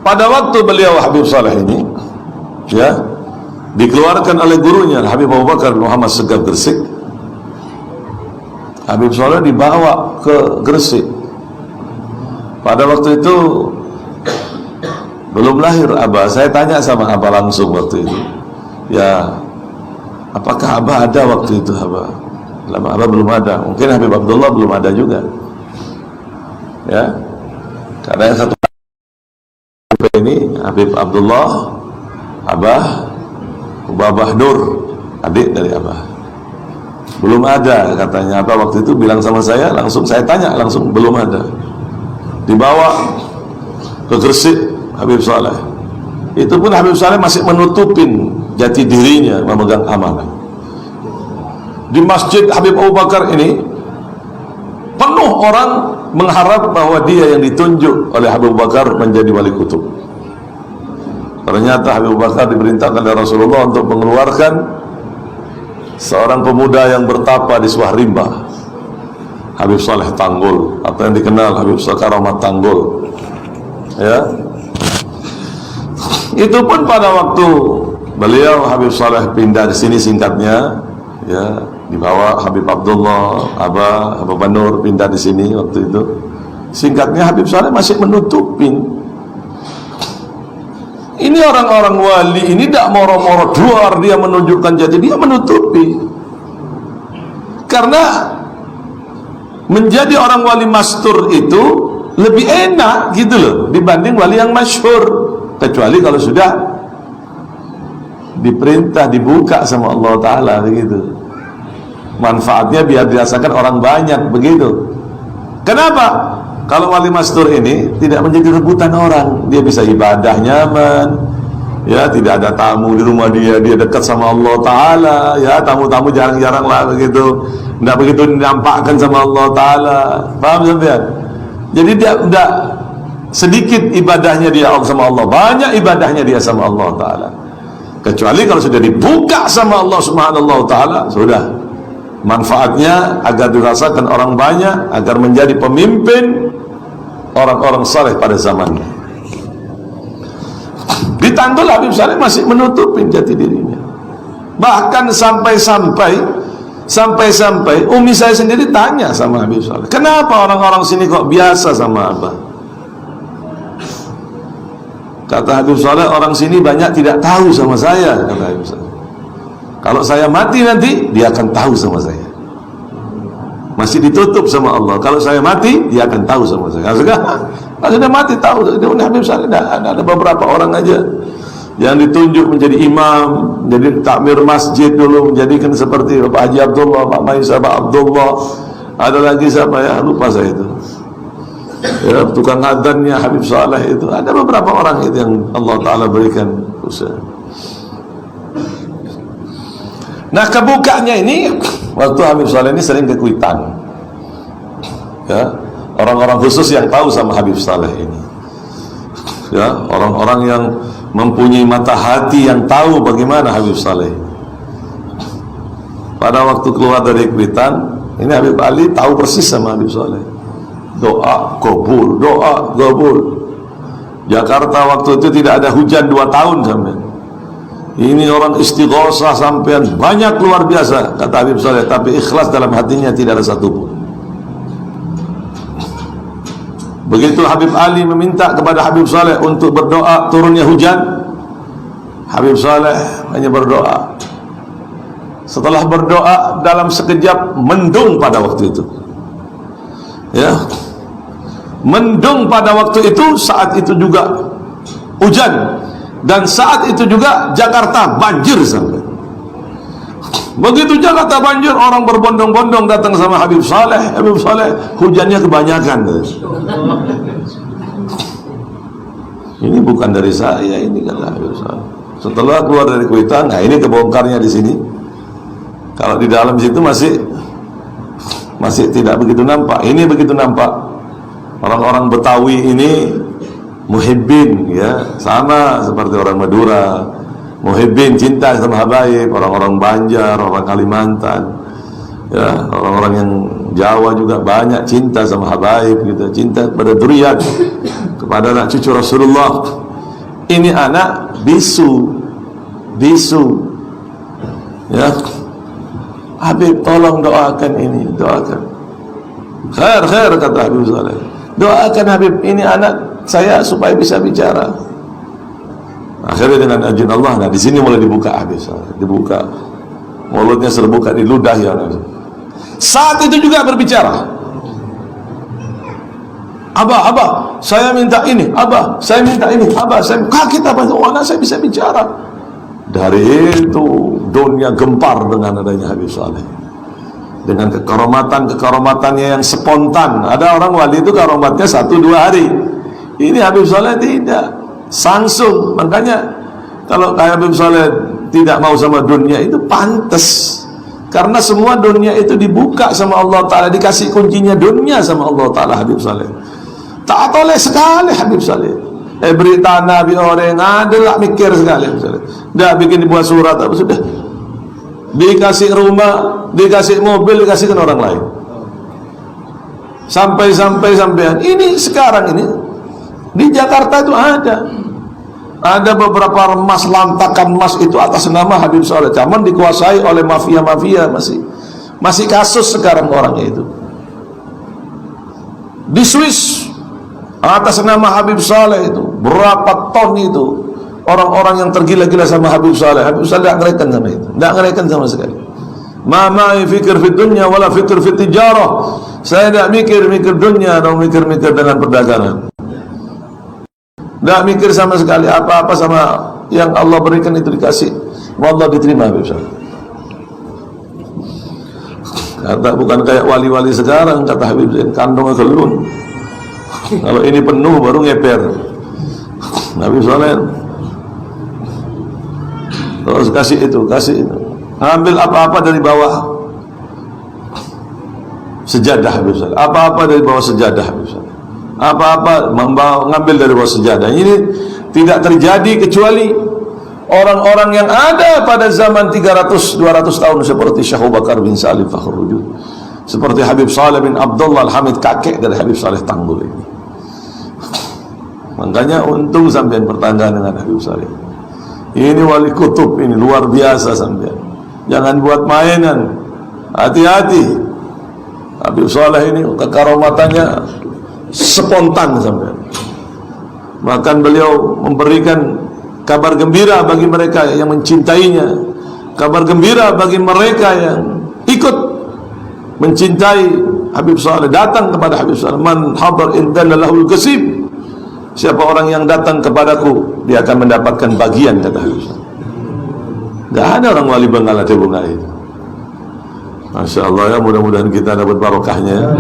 pada waktu beliau Habib Saleh ini, ya, dikeluarkan oleh gurunya Habib Abu Bakar Muhammad Segaf Gresik, Habib Saleh dibawa ke Gresik. Pada waktu itu belum lahir Abah. Saya tanya sama Abah langsung waktu itu, ya, apakah Abah ada waktu itu Abah? Lama Abah belum ada. Mungkin Habib Abdullah belum ada juga, ya, karena yang satu ini Habib Abdullah, Abah Ubabah Nur, adik dari Abah, belum ada katanya. Abah waktu itu bilang sama saya, langsung saya tanya langsung, belum ada. Dibawa ke Gresik Habib Saleh. Itu pun Habib Saleh masih menutupin jati dirinya memegang amanah. Di masjid Habib Abu Bakar ini penuh orang mengharap bahwa dia yang ditunjuk oleh Habib Abu Bakar menjadi wali kutub. Ternyata Habib Abu Bakar diperintahkan oleh Rasulullah untuk mengeluarkan seorang pemuda yang bertapa di sebuah rimba, Habib Saleh Tanggul, atau yang dikenal Habib Karamat Tanggul, ya. Itu pun pada waktu beliau Habib Saleh pindah di sini, singkatnya, ya, dibawa Habib Abdullah, Abah Banur pindah di sini waktu itu. Singkatnya Habib Saleh masih menutupin. Ini orang-orang wali ini tidak moro-moro duar, dia menunjukkan jati, dia menutupi. Karena menjadi orang wali mastur itu lebih enak gitu loh dibanding wali yang masyhur. Kecuali kalau sudah diperintah, dibuka sama Allah Ta'ala begitu. Manfaatnya biar dirasakan orang banyak begitu. Kenapa? Kalau wali mastur ini tidak menjadi rebutan orang, dia bisa ibadah nyaman, ya, tidak ada tamu di rumah dia dekat sama Allah Ta'ala, ya, tamu-tamu jarang-jarang lah begitu, tidak begitu dinampakkan sama Allah Ta'ala. Paham sampean? Jadi dia tidak sedikit ibadahnya dia sama Allah, banyak ibadahnya dia sama Allah Ta'ala. Kecuali kalau sudah dibuka sama Allah Subhanahu wa Ta'ala, sudah manfaatnya agar dirasakan orang banyak, agar menjadi pemimpin orang-orang saleh pada zamannya. Di Tanggul Habib Saleh masih menutupin jati dirinya. Bahkan sampai-sampai Umi saya sendiri tanya sama Habib Saleh, kenapa orang-orang sini kok biasa sama Abah? Kata Habib Saleh, orang sini banyak tidak tahu sama saya, kata Habib Saleh. Kalau saya mati nanti, dia akan tahu sama saya. Masih ditutup sama Allah. Kalau saya mati, dia akan tahu sama saya. Kalau sudah mati tahu. Habib Saleh ada beberapa orang aja yang ditunjuk menjadi imam, jadi takmir masjid dulu, menjadikan seperti Bapak Haji Abdullah, Pak Maisa, Pak Abdullah. Ada lagi siapa ya? Lupa saya itu. Ya, tukang adzannya Habib Saleh itu. Ada beberapa orang itu yang Allah Ta'ala berikan usaha. Nah, kebukanya ini waktu Habib Saleh ini sering ke Kuitang, ya, orang-orang khusus yang tahu sama Habib Saleh ini, ya, orang-orang yang mempunyai mata hati yang tahu bagaimana Habib Saleh. Pada waktu keluar dari Kuitang ini, Habib Ali tahu persis sama Habib Saleh. Doa kabul, doa kabul. Jakarta waktu itu tidak ada hujan 2 tahun sampai. Ini orang istighosah sampean banyak luar biasa, kata Habib Saleh, tapi ikhlas dalam hatinya tidak ada satupun. Begitu Habib Ali meminta kepada Habib Saleh untuk berdoa turunnya hujan, Habib Saleh hanya berdoa. Setelah berdoa dalam sekejap mendung pada waktu itu, ya, mendung pada waktu itu. Saat itu juga hujan, dan saat itu juga Jakarta banjir sampai. Begitu Jakarta banjir, orang berbondong-bondong datang sama Habib Saleh. Habib Saleh, hujannya kebanyakan. Ini bukan dari saya, ini kata Habib Saleh. Setelah keluar dari Kuitang, nah ini kebongkarnya di sini. Kalau di dalam situ masih tidak begitu nampak. Ini begitu nampak. Orang-orang Betawi ini muhibbin, ya, sama seperti orang Madura. Muhibbin, cinta sama habaib. Orang-orang Banjar, orang Kalimantan, ya, orang-orang yang Jawa juga banyak cinta sama habaib gitu, cinta kepada dzurriyyat, kepada anak cucu Rasulullah. ini anak bisu ya. Habib tolong doakan ini, doakan. Khair kata Habib Saleh. Doakan Habib, ini anak saya supaya bisa bicara. Akhirnya dengan izin Allah, nah di sini mulai dibuka Habib Saleh, dibuka mulutnya terbuka di ludah ya. Saat itu juga berbicara. Abah, saya minta ini. Abah, saya minta ini. Abah, saya kaget apa? Oh, anak saya bisa bicara. Dari itu dunia gempar dengan adanya Habib Saleh, dengan kekaromatan-kekaromatannya yang spontan. Ada orang wali itu karomatnya 1-2 hari. Ini Habib Saleh tidak, langsung. Makanya kalau Habib Saleh tidak mau sama dunia itu pantas, karena semua dunia itu dibuka sama Allah Ta'ala, dikasih kuncinya dunia sama Allah Ta'ala. Habib Saleh tak oleh sekali. Habib Saleh berita Nabi orang adalah mikir sekali. Dah bikin dibuat surat apa sudah, dikasih rumah, dikasih mobil, dikasihkan orang lain. Sampai-sampai ini sekarang ini di Jakarta itu ada beberapa emas, lantakan emas itu atas nama Habib Saleh. Cuman dikuasai oleh mafia-mafia, masih kasus sekarang orangnya itu. Di Swiss atas nama Habib Saleh itu berapa ton itu orang-orang yang tergila-gila sama Habib Saleh. Habib Saleh tidak ngereken sama itu, tidak ngereken sama sekali. Ma'ai fikir fit dunya wala fikir fit tijarah. Saya tidak mikir dunia atau mikir dengan perdagangan. Tidak mikir sama sekali apa-apa, sama yang Allah berikan itu dikasih. Wallah diterima Habib Saleh. Kata bukan kayak wali-wali sekarang, kata Habib Zain, kandungnya kelun. Kalau ini penuh baru ngeper. Habib Saleh terus kasih itu. Ambil apa-apa dari bawah sejadah Habib Saleh. Apa-apa dari bawah sejadah Habib Saleh. Apa-apa ngambil dari bawah sejadah. Ini tidak terjadi kecuali orang-orang yang ada pada zaman 300-200 tahun, seperti Syekh Abu Bakar bin Salim Fakhrul Wujud, seperti Habib Saleh bin Abdullah Al-Hamid, kakek dari Habib Saleh Tanggul ini. Makanya untung sampean pertanyaan dengan Habib Saleh. Ini wali kutub, ini luar biasa sampean. Jangan buat mainan. Hati-hati. Habib Saleh ini kekaromatannya spontan sampean. Bahkan beliau memberikan kabar gembira bagi mereka yang mencintainya, kabar gembira bagi mereka yang ikut mencintai Habib Saleh, datang kepada Habib Saleh. Man hadar indana lahul kasib. Siapa orang yang datang kepadaku, dia akan mendapatkan bagian, kata Habib Saleh. Gak ada orang wali Bengkala bunga itu. Masya Allah ya, mudah-mudahan kita dapat barokahnya.